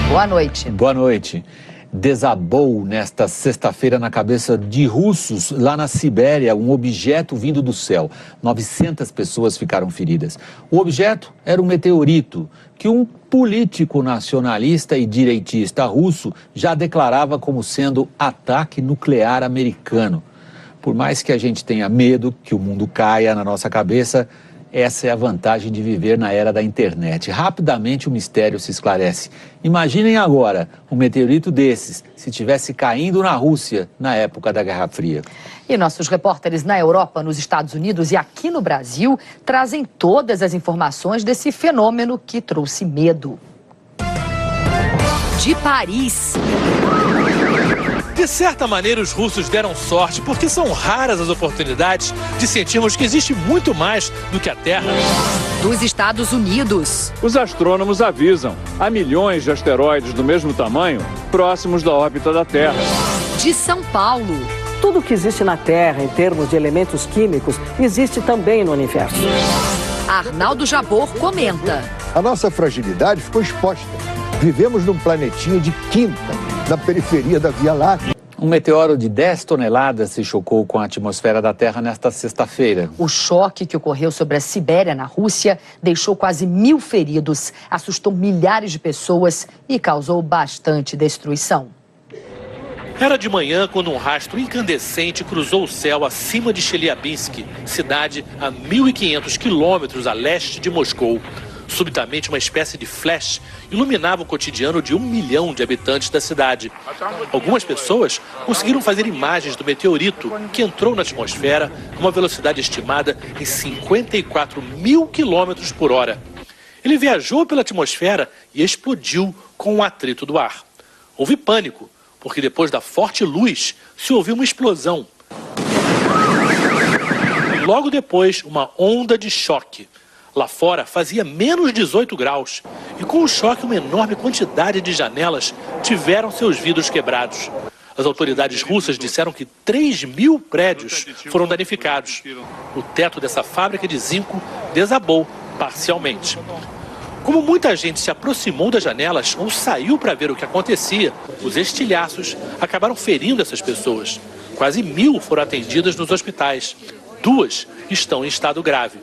Boa noite. Boa noite. Desabou nesta sexta-feira na cabeça de russos, lá na Sibéria, um objeto vindo do céu. 900 pessoas ficaram feridas. O objeto era um meteorito que um político nacionalista e direitista russo já declarava como sendo ataque nuclear americano. Por mais que a gente tenha medo que o mundo caia na nossa cabeça, essa é a vantagem de viver na era da internet. Rapidamente o mistério se esclarece. Imaginem agora um meteorito desses se estivesse caindo na Rússia na época da Guerra Fria. E nossos repórteres na Europa, nos Estados Unidos e aqui no Brasil trazem todas as informações desse fenômeno que trouxe medo. De Paris. De certa maneira, os russos deram sorte porque são raras as oportunidades de sentirmos que existe muito mais do que a Terra. Dos Estados Unidos. Os astrônomos avisam, há milhões de asteroides do mesmo tamanho próximos da órbita da Terra. De São Paulo. Tudo que existe na Terra em termos de elementos químicos existe também no universo. Arnaldo Jabor comenta. A nossa fragilidade ficou exposta. Vivemos num planetinha de quinta, na periferia da Via Láctea. Um meteoro de 10 toneladas se chocou com a atmosfera da Terra nesta sexta-feira. O choque que ocorreu sobre a Sibéria, na Rússia, deixou quase 1000 feridos, assustou milhares de pessoas e causou bastante destruição. Era de manhã quando um rastro incandescente cruzou o céu acima de Chelyabinsk, cidade a 1.500 quilômetros a leste de Moscou. Subitamente, uma espécie de flash iluminava o cotidiano de 1 milhão de habitantes da cidade. Algumas pessoas conseguiram fazer imagens do meteorito que entrou na atmosfera com uma velocidade estimada em 54 mil quilômetros por hora. Ele viajou pela atmosfera e explodiu com o atrito do ar. Houve pânico, porque depois da forte luz se ouviu uma explosão. E logo depois, uma onda de choque. Lá fora fazia menos 18 graus e com o choque uma enorme quantidade de janelas tiveram seus vidros quebrados. As autoridades russas disseram que 3.000 prédios foram danificados. O teto dessa fábrica de zinco desabou parcialmente. Como muita gente se aproximou das janelas ou saiu para ver o que acontecia, os estilhaços acabaram ferindo essas pessoas. Quase 1.000 foram atendidas nos hospitais. 2 estão em estado grave.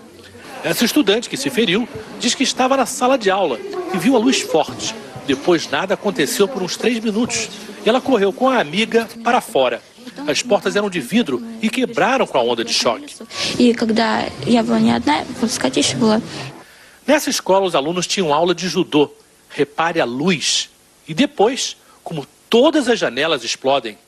Essa estudante que se feriu diz que estava na sala de aula e viu a luz forte. Depois nada aconteceu por uns 3 minutos. Ela correu com a amiga para fora. As portas eram de vidro e quebraram com a onda de choque. Nessa escola, os alunos tinham aula de judô. Repare a luz. E depois, como todas as janelas explodem.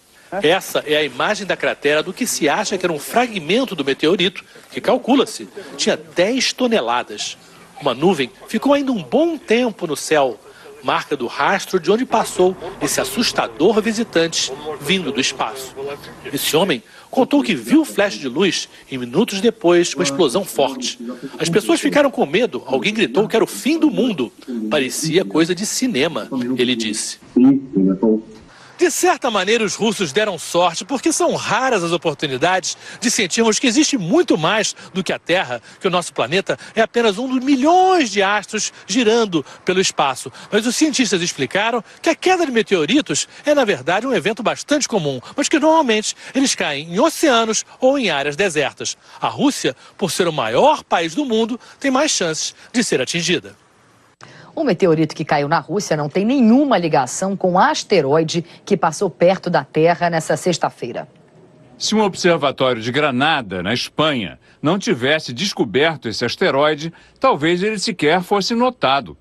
Essa é a imagem da cratera do que se acha que era um fragmento do meteorito, que calcula-se, tinha 10 toneladas. Uma nuvem ficou ainda um bom tempo no céu, marca do rastro de onde passou esse assustador visitante vindo do espaço. Esse homem contou que viu o flash de luz e minutos depois uma explosão forte. As pessoas ficaram com medo, alguém gritou que era o fim do mundo. Parecia coisa de cinema, ele disse. De certa maneira, os russos deram sorte porque são raras as oportunidades de sentirmos que existe muito mais do que a Terra, que o nosso planeta é apenas um dos milhões de astros girando pelo espaço. Mas os cientistas explicaram que a queda de meteoritos é, na verdade, um evento bastante comum, mas que normalmente eles caem em oceanos ou em áreas desertas. A Rússia, por ser o maior país do mundo, tem mais chances de ser atingida. O meteorito que caiu na Rússia não tem nenhuma ligação com o asteroide que passou perto da Terra nessa sexta-feira. Se um observatório de Granada, na Espanha, não tivesse descoberto esse asteroide, talvez ele sequer fosse notado.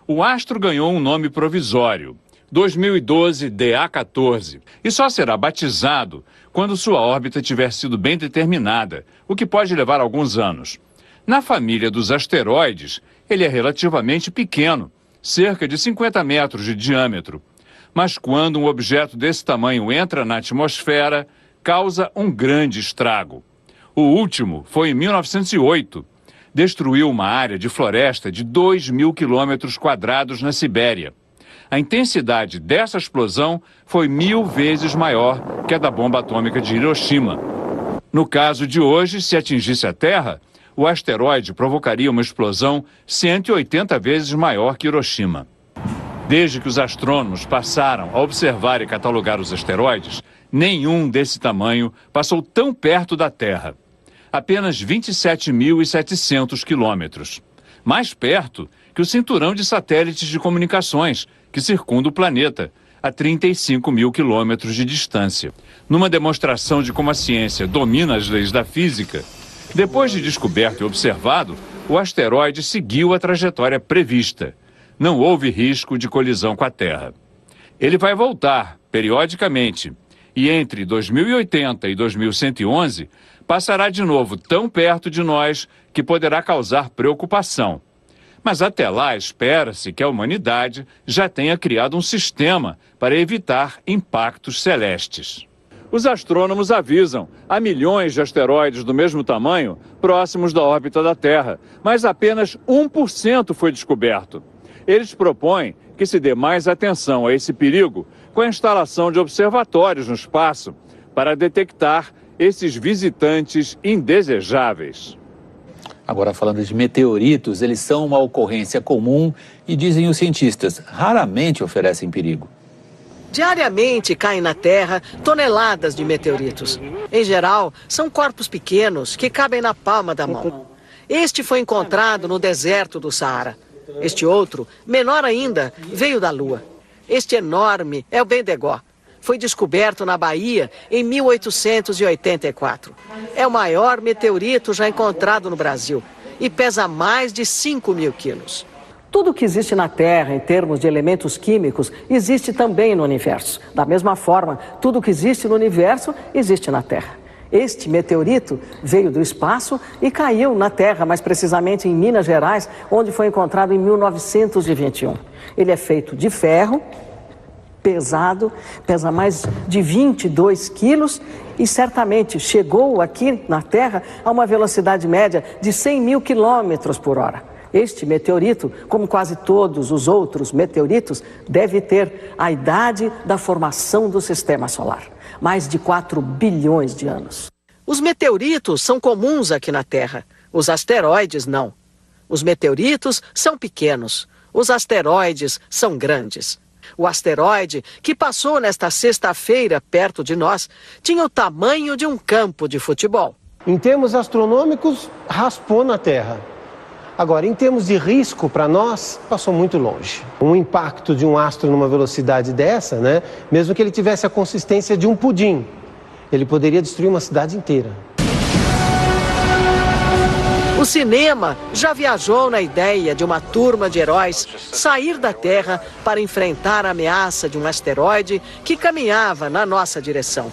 O astro ganhou um nome provisório, 2012 DA14, e só será batizado quando sua órbita tiver sido bem determinada, o que pode levar alguns anos. Na família dos asteroides, ele é relativamente pequeno, cerca de 50 metros de diâmetro. Mas quando um objeto desse tamanho entra na atmosfera, causa um grande estrago. O último foi em 1908. Destruiu uma área de floresta de 2.000 quilômetros quadrados na Sibéria. A intensidade dessa explosão foi 1000 vezes maior que a da bomba atômica de Hiroshima. No caso de hoje, se atingisse a Terra, o asteroide provocaria uma explosão 180 vezes maior que Hiroshima. Desde que os astrônomos passaram a observar e catalogar os asteroides, nenhum desse tamanho passou tão perto da Terra. Apenas 27.700 quilômetros. Mais perto que o cinturão de satélites de comunicações que circunda o planeta, a 35 mil quilômetros de distância. Numa demonstração de como a ciência domina as leis da física, depois de descoberto e observado, o asteroide seguiu a trajetória prevista. Não houve risco de colisão com a Terra. Ele vai voltar, periodicamente, e entre 2080 e 2111, passará de novo tão perto de nós que poderá causar preocupação. Mas até lá, espera-se que a humanidade já tenha criado um sistema para evitar impactos celestes. Os astrônomos avisam, há milhões de asteroides do mesmo tamanho próximos da órbita da Terra, mas apenas 1% foi descoberto. Eles propõem que se dê mais atenção a esse perigo com a instalação de observatórios no espaço para detectar esses visitantes indesejáveis. Agora, falando de meteoritos, eles são uma ocorrência comum e, dizem os cientistas, raramente oferecem perigo. Diariamente caem na Terra toneladas de meteoritos. Em geral, são corpos pequenos que cabem na palma da mão. Este foi encontrado no deserto do Saara. Este outro, menor ainda, veio da Lua. Este enorme é o Bendegó. Foi descoberto na Bahia em 1884. É o maior meteorito já encontrado no Brasil e pesa mais de 5.000 quilos. Tudo que existe na Terra, em termos de elementos químicos, existe também no universo. Da mesma forma, tudo que existe no universo existe na Terra. Este meteorito veio do espaço e caiu na Terra, mais precisamente em Minas Gerais, onde foi encontrado em 1921. Ele é feito de ferro, pesado, pesa mais de 22 quilos e certamente chegou aqui na Terra a uma velocidade média de 100.000 quilômetros por hora. Este meteorito, como quase todos os outros meteoritos, deve ter a idade da formação do Sistema Solar, mais de 4 bilhões de anos. Os meteoritos são comuns aqui na Terra, os asteroides não. Os meteoritos são pequenos, os asteroides são grandes. O asteroide que passou nesta sexta-feira perto de nós tinha o tamanho de um campo de futebol. Em termos astronômicos, raspou na Terra. Agora, em termos de risco para nós, passou muito longe. Um impacto de um astro numa velocidade dessa, mesmo que ele tivesse a consistência de um pudim, ele poderia destruir uma cidade inteira. O cinema já viajou na ideia de uma turma de heróis sair da Terra para enfrentar a ameaça de um asteroide que caminhava na nossa direção.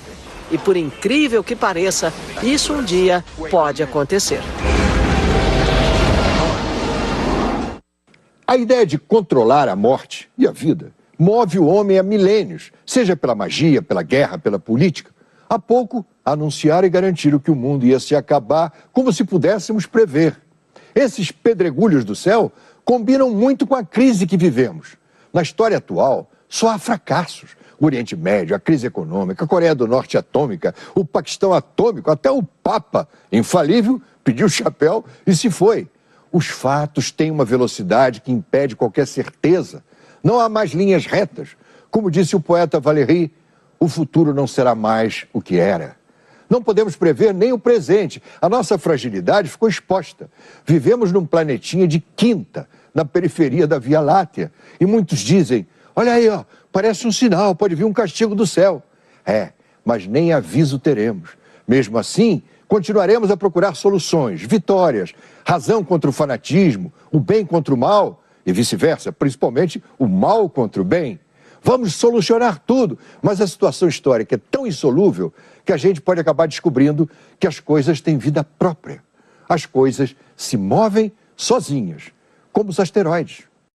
E por incrível que pareça, isso um dia pode acontecer. A ideia de controlar a morte e a vida move o homem há milênios, seja pela magia, pela guerra, pela política. Há pouco, anunciaram e garantiram que o mundo ia se acabar como se pudéssemos prever. Esses pedregulhos do céu combinam muito com a crise que vivemos. Na história atual, só há fracassos. O Oriente Médio, a crise econômica, a Coreia do Norte atômica, o Paquistão atômico, até o Papa, infalível, pediu chapéu e se foi. Os fatos têm uma velocidade que impede qualquer certeza. Não há mais linhas retas. Como disse o poeta Valéry, o futuro não será mais o que era. Não podemos prever nem o presente. A nossa fragilidade ficou exposta. Vivemos num planetinha de quinta, na periferia da Via Láctea. E muitos dizem, olha aí, parece um sinal, pode vir um castigo do céu. Mas nem aviso teremos. Mesmo assim, continuaremos a procurar soluções, vitórias, razão contra o fanatismo, o bem contra o mal e vice-versa, principalmente o mal contra o bem. Vamos solucionar tudo, mas a situação histórica é tão insolúvel que a gente pode acabar descobrindo que as coisas têm vida própria. As coisas se movem sozinhas, como os asteroides.